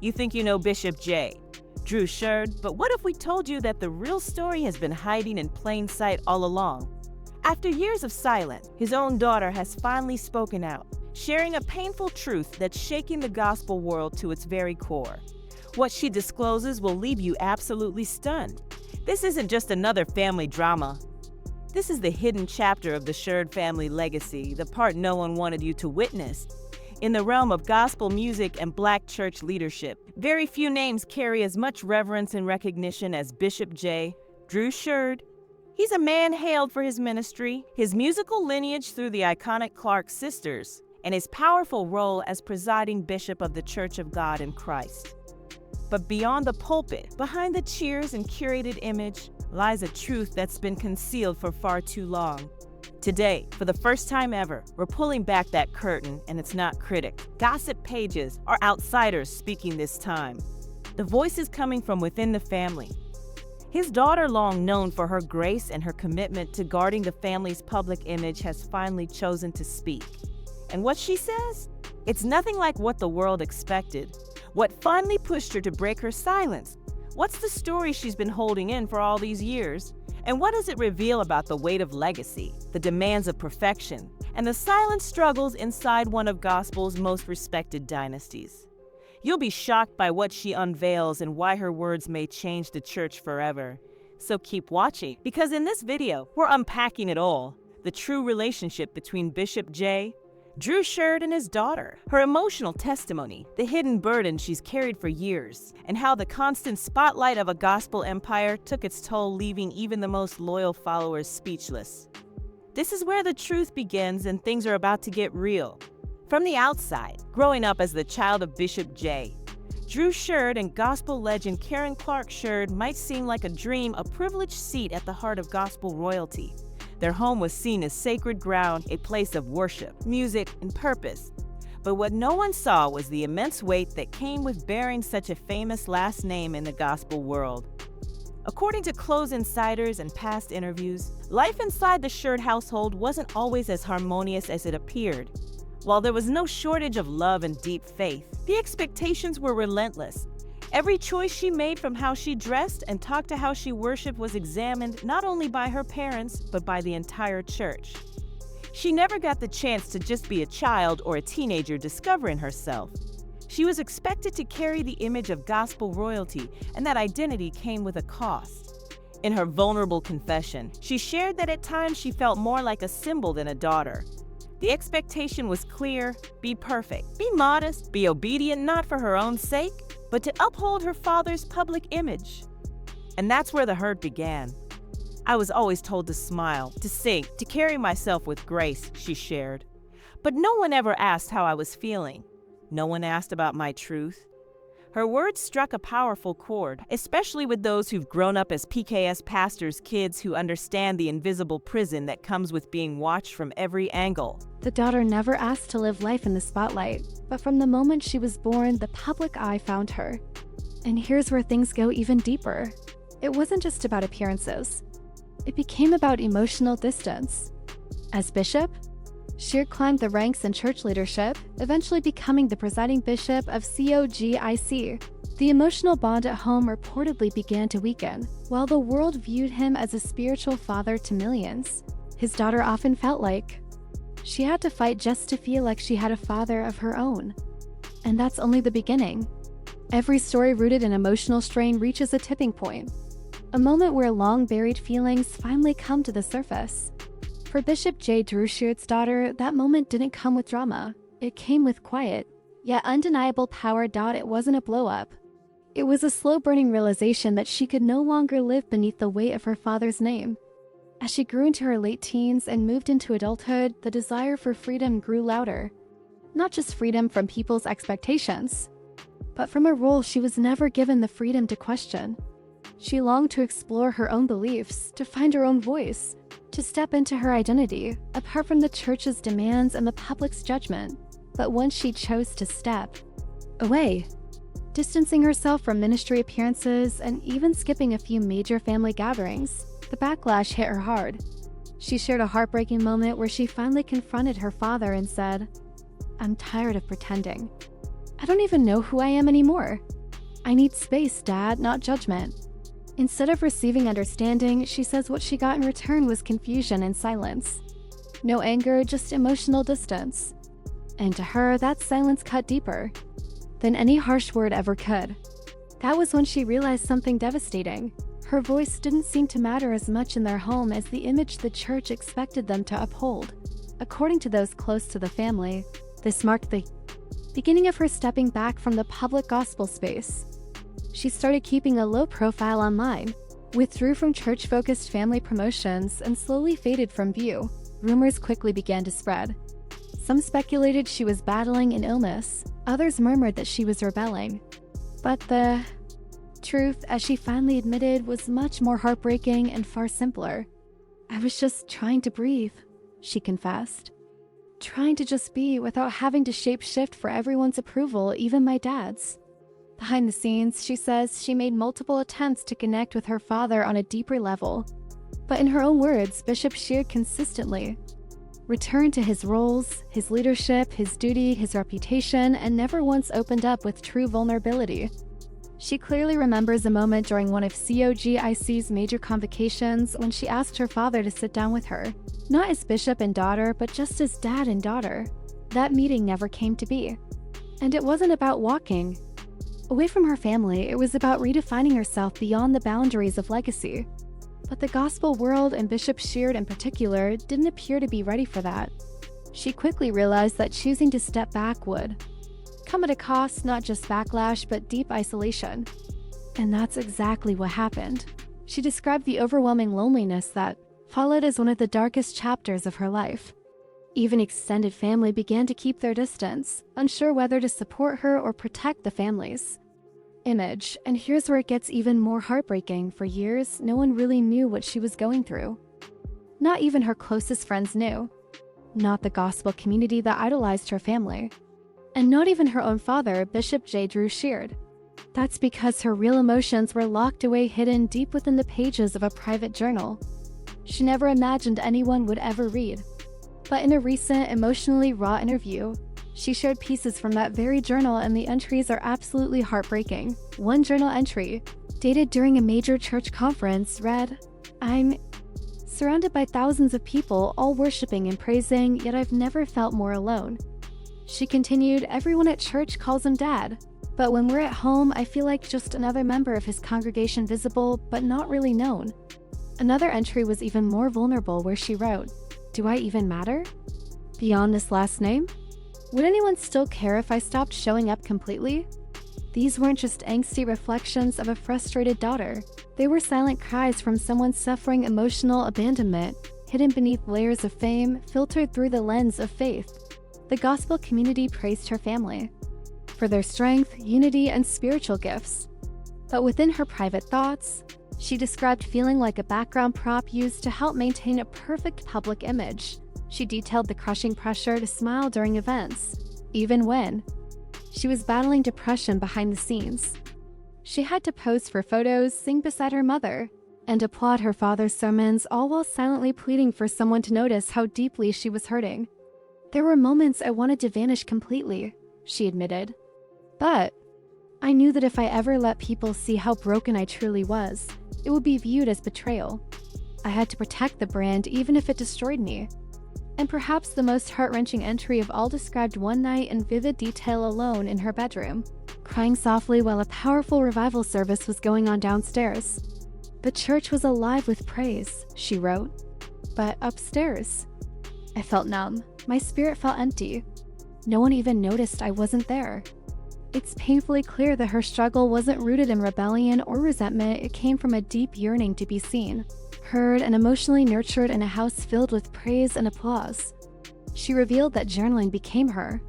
You think you know Bishop J. Drew Sheard, but what if we told you that the real story has been hiding in plain sight all along? After years of silence, his own daughter has finally spoken out, sharing a painful truth that's shaking the gospel world to its very core. What she discloses will leave you absolutely stunned. This isn't just another family drama. This is the hidden chapter of the Sheard family legacy, the part no one wanted you to witness. In the realm of gospel music and Black church leadership, very few names carry as much reverence and recognition as Bishop J. Drew Sheard. He's a man hailed for his ministry, his musical lineage through the iconic Clark sisters, and his powerful role as presiding bishop of the Church of God in Christ. But beyond the pulpit, behind the cheers and curated image, lies a truth that's been concealed for far too long. Today, for the first time ever, we're pulling back that curtain, and it's not critics, gossip pages, or outsiders speaking this time. The voice is coming from within the family. His daughter, long known for her grace and her commitment to guarding the family's public image, has finally chosen to speak. And what she says? It's nothing like what the world expected. What finally pushed her to break her silence? What's the story she's been holding in for all these years? And what does it reveal about the weight of legacy, the demands of perfection, and the silent struggles inside one of gospel's most respected dynasties? You'll be shocked by what she unveils and why her words may change the church forever. So keep watching, because in this video, we're unpacking it all. The true relationship between Bishop J. Drew Sheard and his daughter, her emotional testimony, the hidden burden she's carried for years, and how the constant spotlight of a gospel empire took its toll, leaving even the most loyal followers speechless. This is where the truth begins and things are about to get real. From the outside, growing up as the child of Bishop J. Drew Sheard and gospel legend Karen Clark Sheard might seem like a dream, a privileged seat at the heart of gospel royalty. Their home was seen as sacred ground, a place of worship, music, and purpose. But what no one saw was the immense weight that came with bearing such a famous last name in the gospel world. According to close insiders and past interviews, life inside the Sheard household wasn't always as harmonious as it appeared. While there was no shortage of love and deep faith, the expectations were relentless. Every choice she made, from how she dressed and talked to how she worshiped, was examined not only by her parents, but by the entire church. She never got the chance to just be a child or a teenager discovering herself. She was expected to carry the image of gospel royalty, and that identity came with a cost. In her vulnerable confession, she shared that at times she felt more like a symbol than a daughter. The expectation was clear: be perfect, be modest, be obedient, not for her own sake, but to uphold her father's public image. And that's where the hurt began. I was always told to smile, to sing, to carry myself with grace, she shared. But no one ever asked how I was feeling. No one asked about my truth. Her words struck a powerful chord, especially with those who've grown up as PKS pastors' kids who understand the invisible prison that comes with being watched from every angle. The daughter never asked to live life in the spotlight, but from the moment she was born, the public eye found her. And here's where things go even deeper. It wasn't just about appearances. It became about emotional distance. As bishop, Sheard climbed the ranks in church leadership, eventually becoming the presiding bishop of COGIC. The emotional bond at home reportedly began to weaken. While the world viewed him as a spiritual father to millions, his daughter often felt like she had to fight just to feel like she had a father of her own. And that's only the beginning. Every story rooted in emotional strain reaches a tipping point, a moment where long-buried feelings finally come to the surface. For Bishop J. Drew Sheard's daughter, that moment didn't come with drama. It came with quiet, yet undeniable power. It wasn't a blow-up. It was a slow-burning realization that she could no longer live beneath the weight of her father's name. As she grew into her late teens and moved into adulthood, the desire for freedom grew louder. Not just freedom from people's expectations, but from a role she was never given the freedom to question. She longed to explore her own beliefs, to find her own voice, to step into her identity, apart from the church's demands and the public's judgment. But once she chose to step away, distancing herself from ministry appearances and even skipping a few major family gatherings, the backlash hit her hard. She shared a heartbreaking moment where she finally confronted her father and said, "I'm tired of pretending. I don't even know who I am anymore. I need space, Dad, not judgment. Instead of receiving understanding, she says what she got in return was confusion and silence. No anger, just emotional distance. And to her, that silence cut deeper than any harsh word ever could. That was when she realized something devastating. Her voice didn't seem to matter as much in their home as the image the church expected them to uphold. According to those close to the family, this marked the beginning of her stepping back from the public gospel space. She started keeping a low profile online, withdrew from church-focused family promotions, and slowly faded from view. Rumors quickly began to spread. Some speculated she was battling an illness, others murmured that she was rebelling. But the truth, as she finally admitted, was much more heartbreaking and far simpler. I was just trying to breathe, she confessed. Trying to just be without having to shape-shift for everyone's approval, even my dad's. Behind the scenes, she says she made multiple attempts to connect with her father on a deeper level. But in her own words, Bishop Sheard consistently returned to his roles, his leadership, his duty, his reputation, and never once opened up with true vulnerability. She clearly remembers a moment during one of COGIC's major convocations when she asked her father to sit down with her, not as bishop and daughter, but just as dad and daughter. That meeting never came to be. And it wasn't about walking away from her family, it was about redefining herself beyond the boundaries of legacy. But the gospel world, and Bishop Sheard in particular, didn't appear to be ready for that. She quickly realized that choosing to step back would come at a cost, not just backlash, but deep isolation. And that's exactly what happened. She described the overwhelming loneliness that followed as one of the darkest chapters of her life. Even extended family began to keep their distance, unsure whether to support her or protect the family's image. And here's where it gets even more heartbreaking. For years, no one really knew what she was going through. Not even her closest friends knew. Not the gospel community that idolized her family. And not even her own father, Bishop J. Drew Sheard. That's because her real emotions were locked away, hidden deep within the pages of a private journal she never imagined anyone would ever read. But in a recent, emotionally raw interview, she shared pieces from that very journal, and the entries are absolutely heartbreaking. One journal entry, dated during a major church conference, read, "I'm surrounded by thousands of people, all worshiping and praising, yet I've never felt more alone." She continued, "Everyone at church calls him Dad, but when we're at home, I feel like just another member of his congregation, visible, but not really known." Another entry was even more vulnerable, where she wrote, "Do I even matter? Beyond this last name? Would anyone still care if I stopped showing up completely?" These weren't just angsty reflections of a frustrated daughter. They were silent cries from someone suffering emotional abandonment, hidden beneath layers of fame, filtered through the lens of faith. The gospel community praised her family for their strength, unity, and spiritual gifts. But within her private thoughts, she described feeling like a background prop used to help maintain a perfect public image. She detailed the crushing pressure to smile during events, even when she was battling depression behind the scenes. She had to pose for photos, sing beside her mother, and applaud her father's sermons, all while silently pleading for someone to notice how deeply she was hurting. "There were moments I wanted to vanish completely," she admitted. "But I knew that if I ever let people see how broken I truly was, it would be viewed as betrayal. I had to protect the brand even if it destroyed me." And perhaps the most heart-wrenching entry of all described one night in vivid detail alone in her bedroom, crying softly while a powerful revival service was going on downstairs. "The church was alive with praise," she wrote. "But upstairs, I felt numb. My spirit felt empty. No one even noticed I wasn't there." It's painfully clear that her struggle wasn't rooted in rebellion or resentment. It came from a deep yearning to be seen, heard, and emotionally nurtured in a house filled with praise and applause. She revealed that journaling became her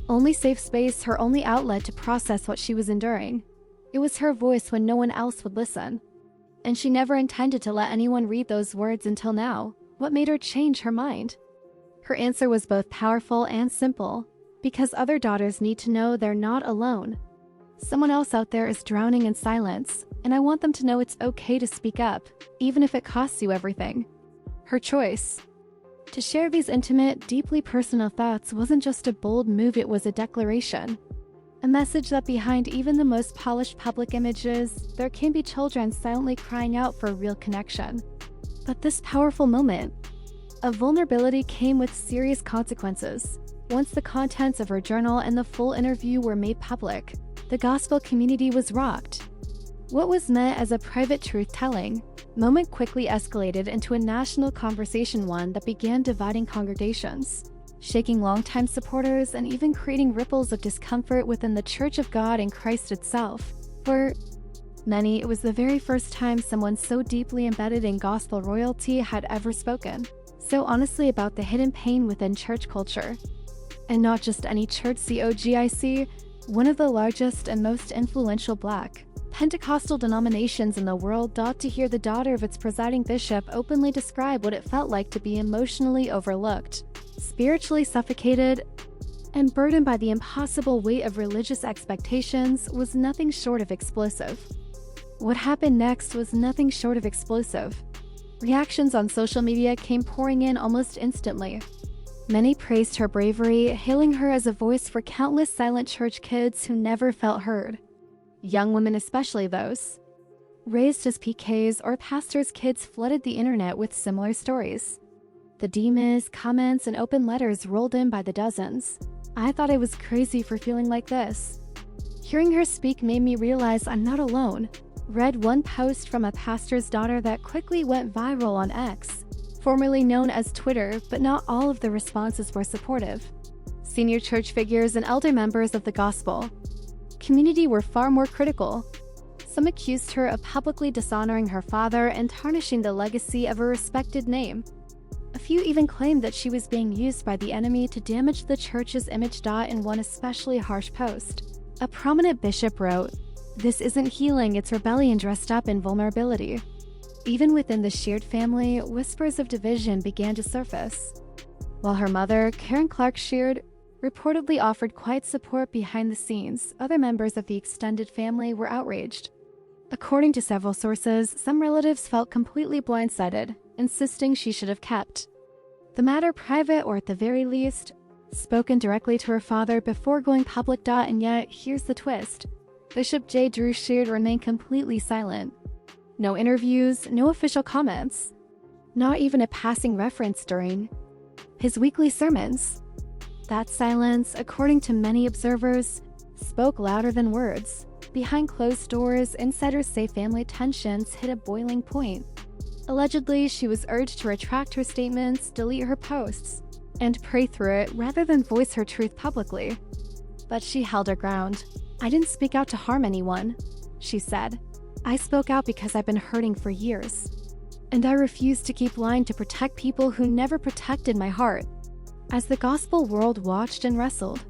only safe space, her only outlet to process what she was enduring. It was her voice when no one else would listen. And she never intended to let anyone read those words until now. What made her change her mind? Her answer was both powerful and simple. Because other daughters need to know they're not alone. Someone else out there is drowning in silence, and I want them to know it's okay to speak up, even if it costs you everything. Her choice to share these intimate, deeply personal thoughts wasn't just a bold move, it was a declaration. A message that behind even the most polished public images, there can be children silently crying out for real connection. But this powerful moment of vulnerability came with serious consequences. Once the contents of her journal and the full interview were made public, the gospel community was rocked. What was meant as a private truth-telling moment quickly escalated into a national conversation, one that began dividing congregations, shaking longtime supporters, and even creating ripples of discomfort within the Church of God in Christ itself. For many, it was the very first time someone so deeply embedded in gospel royalty had ever spoken so honestly about the hidden pain within church culture. And not just any church. COGIC, one of the largest and most influential Black Pentecostal denominations in the world, got to hear the daughter of its presiding bishop openly describe what it felt like to be emotionally overlooked, spiritually suffocated, and burdened by the impossible weight of religious expectations. Was nothing short of explosive. What happened next was nothing short of explosive. Reactions on social media came pouring in almost instantly. Many praised her bravery, hailing her as a voice for countless silent church kids who never felt heard. Young women, especially those raised as PKs or pastors' kids, flooded the internet with similar stories. The DMs, comments, and open letters rolled in by the dozens. I thought I was crazy for feeling like this. Hearing her speak made me realize I'm not alone. Read one post from a pastor's daughter that quickly went viral on X, formerly known as Twitter, but not all of the responses were supportive. Senior church figures and elder members of the gospel community were far more critical. Some accused her of publicly dishonoring her father and tarnishing the legacy of a respected name. A few even claimed that she was being used by the enemy to damage the church's image. In one especially harsh post, a prominent bishop wrote, "This isn't healing, it's rebellion dressed up in vulnerability." Even within the Sheard family, whispers of division began to surface. While her mother, Karen Clark Sheard, reportedly offered quiet support behind the scenes, other members of the extended family were outraged. According to several sources, some relatives felt completely blindsided, insisting she should have kept the matter private, or at the very least, spoken directly to her father before going public. And yet, here's the twist. Bishop J. Drew Sheard remained completely silent. No interviews, no official comments, not even a passing reference during his weekly sermons. That silence, according to many observers, spoke louder than words. Behind closed doors, insiders say family tensions hit a boiling point. Allegedly, she was urged to retract her statements, delete her posts, and pray through it rather than voice her truth publicly. But she held her ground. "I didn't speak out to harm anyone," she said. "I spoke out because I've been hurting for years. And I refused to keep lying to protect people who never protected my heart." As the gospel world watched and wrestled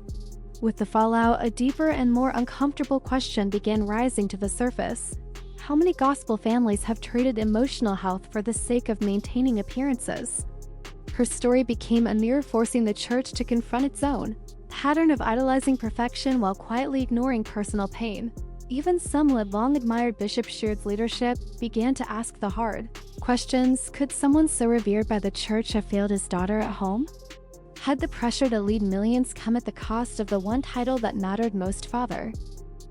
with the fallout, a deeper and more uncomfortable question began rising to the surface. How many gospel families have traded emotional health for the sake of maintaining appearances? Her story became a mirror, forcing the church to confront its own pattern of idolizing perfection while quietly ignoring personal pain. Even some who had long admired Bishop Sheard's leadership began to ask the hard questions. Could someone so revered by the church have failed his daughter at home? Had the pressure to lead millions come at the cost of the one title that mattered most, father?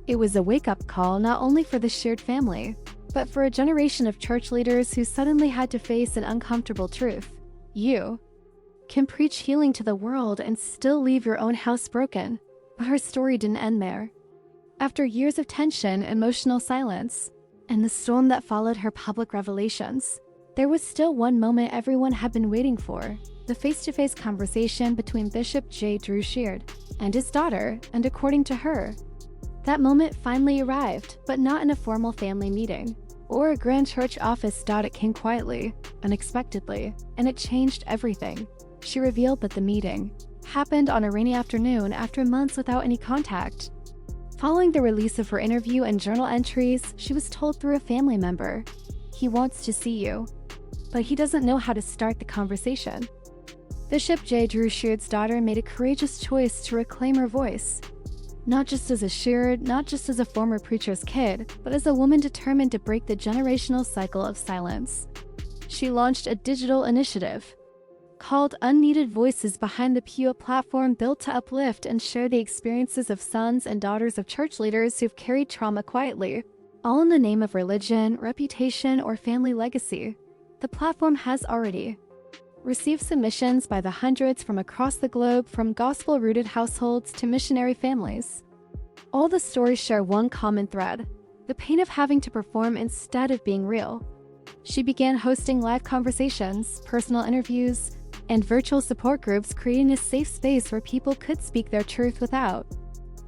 It was a wake-up call not only for the Sheard family, but for a generation of church leaders who suddenly had to face an uncomfortable truth. You can preach healing to the world and still leave your own house broken. But her story didn't end there. After years of tension, emotional silence, and the storm that followed her public revelations, there was still one moment everyone had been waiting for: the face-to-face conversation between Bishop J. Drew Sheard and his daughter. And according to her, that moment finally arrived, but not in a formal family meeting or a grand church office. It came quietly, unexpectedly, and it changed everything. She revealed that the meeting happened on a rainy afternoon after months without any contact. Following the release of her interview and journal entries, she was told through a family member, "He wants to see you, but he doesn't know how to start the conversation." Bishop J. Drew Sheard's daughter made a courageous choice to reclaim her voice. Not just as a Sheard, not just as a former preacher's kid, but as a woman determined to break the generational cycle of silence. She launched a digital initiative called Unneeded Voices Behind the Pew, a platform built to uplift and share the experiences of sons and daughters of church leaders who've carried trauma quietly, all in the name of religion, reputation, or family legacy. The platform has already received submissions by the hundreds from across the globe, from gospel-rooted households to missionary families. All the stories share one common thread: the pain of having to perform instead of being real. She began hosting live conversations, personal interviews, and virtual support groups, creating a safe space where people could speak their truth without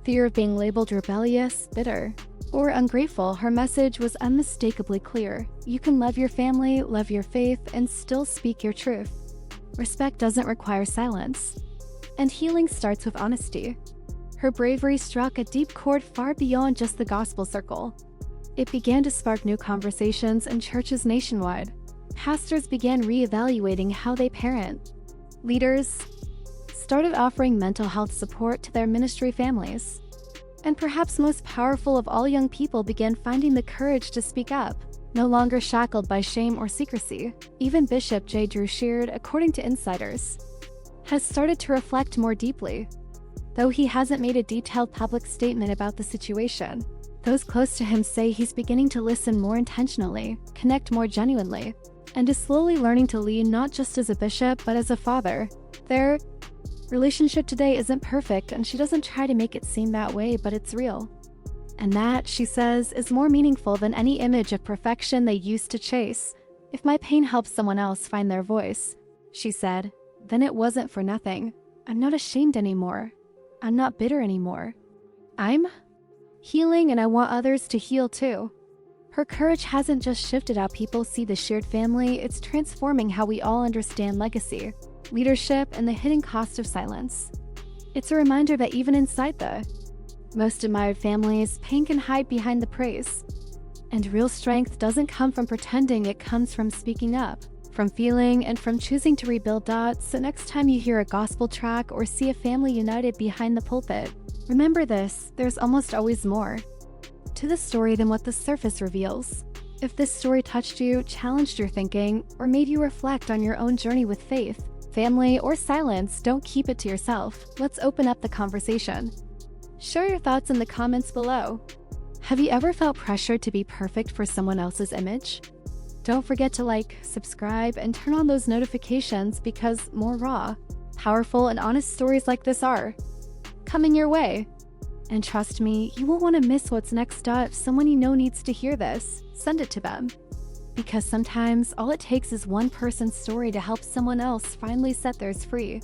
fear of being labeled rebellious, bitter, or ungrateful. Her message was unmistakably clear: you can love your family, love your faith, and still speak your truth. Respect doesn't require silence, and healing starts with honesty. Her bravery struck a deep chord far beyond just the gospel circle. It began to spark new conversations in churches nationwide. Pastors began reevaluating how they parent. Leaders started offering mental health support to their ministry families. And perhaps most powerful of all, young people began finding the courage to speak up, no longer shackled by shame or secrecy. Even Bishop J. Drew Sheard, according to insiders, has started to reflect more deeply. Though he hasn't made a detailed public statement about the situation, those close to him say he's beginning to listen more intentionally, connect more genuinely, and is slowly learning to lead not just as a bishop but as a father. Their relationship today isn't perfect, and she doesn't try to make it seem that way, but it's real. And that, she says, is more meaningful than any image of perfection they used to chase. If my pain helps someone else find their voice, she said, then it wasn't for nothing. I'm not ashamed anymore. I'm not bitter anymore. I'm healing, and I want others to heal too. Her courage hasn't just shifted how people see the Sheard family, it's transforming how we all understand legacy, leadership, and the hidden cost of silence. It's a reminder that even inside the most admired families, pain can hide behind the praise. And real strength doesn't come from pretending, it comes from speaking up, from feeling, and from choosing to rebuild. So next time you hear a gospel track or see a family united behind the pulpit, remember this: there's almost always more to the story than what the surface reveals. If this story touched you, challenged your thinking, or made you reflect on your own journey with faith, family, or silence, don't keep it to yourself. Let's open up the conversation. Share your thoughts in the comments below. Have you ever felt pressured to be perfect for someone else's image? Don't forget to like, subscribe, and turn on those notifications, because more raw, powerful, and honest stories like this are coming your way. And trust me, you won't want to miss what's next. If someone you know needs to hear this, send it to them. Because sometimes all it takes is one person's story to help someone else finally set theirs free.